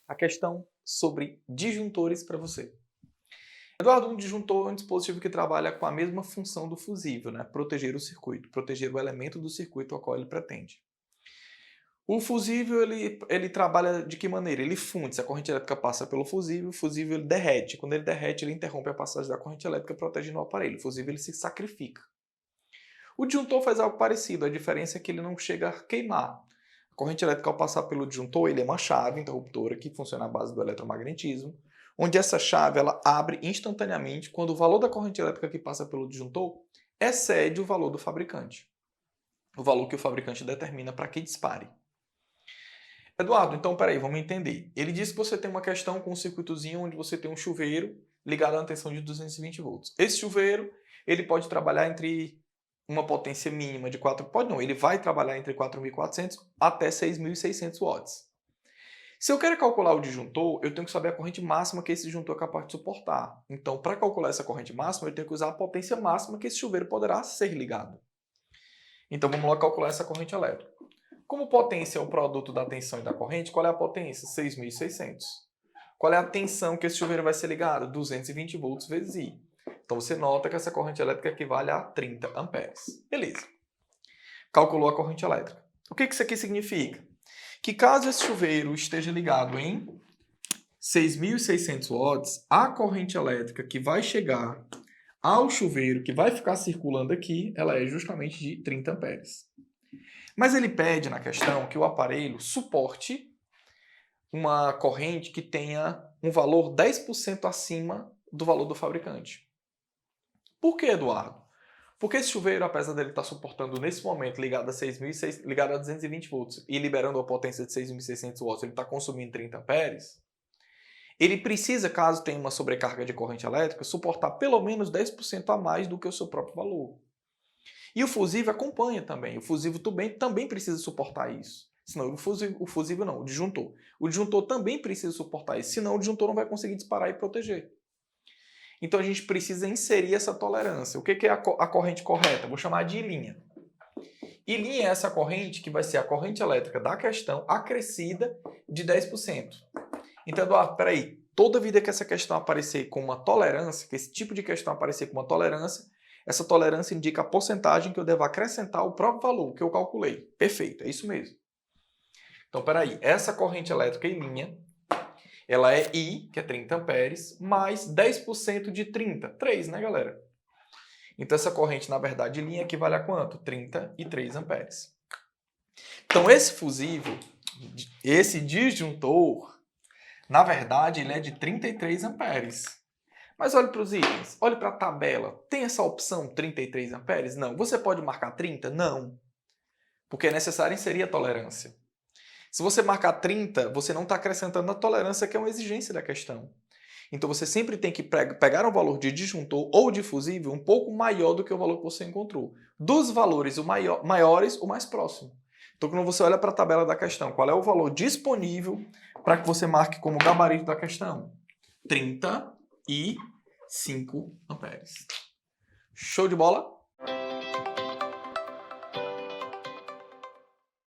a questão sobre disjuntores para você. Eduardo, um disjuntor é um dispositivo que trabalha com a mesma função do fusível, né? Proteger o circuito, proteger o elemento do circuito ao qual ele pretende. O fusível, ele trabalha de que maneira? Ele funde, se a corrente elétrica passa pelo fusível, o fusível ele derrete. Quando ele derrete, ele interrompe a passagem da corrente elétrica, protegendo o aparelho. O fusível ele se sacrifica. O disjuntor faz algo parecido, a diferença é que ele não chega a queimar. A corrente elétrica, ao passar pelo disjuntor, ele é uma chave interruptora que funciona à base do eletromagnetismo, onde essa chave ela abre instantaneamente quando o valor da corrente elétrica que passa pelo disjuntor excede o valor do fabricante. O valor que o fabricante determina para que dispare. Eduardo, então peraí, vamos entender. Ele disse que você tem uma questão com um circuitozinho onde você tem um chuveiro ligado a uma tensão de 220 volts. Esse chuveiro, ele pode trabalhar entre uma potência mínima de 4... Pode não, ele vai trabalhar entre 4.400 até 6.600 watts. Se eu quero calcular o disjuntor, eu tenho que saber a corrente máxima que esse disjuntor é capaz de suportar. Então, para calcular essa corrente máxima, eu tenho que usar a potência máxima que esse chuveiro poderá ser ligado. Então, vamos lá calcular essa corrente elétrica. Como potência é o produto da tensão e da corrente, qual é a potência? 6.600. Qual é a tensão que esse chuveiro vai ser ligado? 220 volts vezes I. Então você nota que essa corrente elétrica equivale a 30 amperes. Beleza. Calculou a corrente elétrica. O que isso aqui significa? Que caso esse chuveiro esteja ligado em 6.600 watts, a corrente elétrica que vai chegar ao chuveiro, que vai ficar circulando aqui, ela é justamente de 30 amperes. Mas ele pede na questão que o aparelho suporte uma corrente que tenha um valor 10% acima do valor do fabricante. Por que, Eduardo? Porque esse chuveiro, apesar dele estar suportando nesse momento ligado a 220 volts e liberando a potência de 6.600 watts, ele está consumindo 30 amperes, ele precisa, caso tenha uma sobrecarga de corrente elétrica, suportar pelo menos 10% a mais do que o seu próprio valor. E o fusível acompanha também. O fusível também precisa suportar isso. Senão o fusível não, o disjuntor. O disjuntor também precisa suportar isso, senão o disjuntor não vai conseguir disparar e proteger. Então a gente precisa inserir essa tolerância. O que é a corrente correta? Vou chamar de I'. I' é essa corrente que vai ser a corrente elétrica da questão acrescida de 10%. Então, Eduardo, peraí. Toda vida que essa questão aparecer com uma tolerância, que esse tipo de questão aparecer com uma tolerância, essa tolerância indica a porcentagem que eu devo acrescentar ao próprio valor que eu calculei. Perfeito, é isso mesmo. Então, peraí, essa corrente elétrica I', ela é I, que é 30 amperes, mais 10% de 30, 3, né, galera? Então, essa corrente, na verdade, I' equivale a quanto? 33 amperes. Então, esse fusível, esse disjuntor, na verdade, ele é de 33 amperes. Mas olhe para os itens, olhe para a tabela. Tem essa opção 33 amperes? Não. Você pode marcar 30? Não. Porque é necessário inserir a tolerância. Se você marcar 30, você não está acrescentando a tolerância, que é uma exigência da questão. Então você sempre tem que pegar um valor de disjuntor ou de fusível um pouco maior do que o valor que você encontrou. Dos valores maiores, o mais próximo. Então quando você olha para a tabela da questão, qual é o valor disponível para que você marque como gabarito da questão? 35 amperes. Show de bola?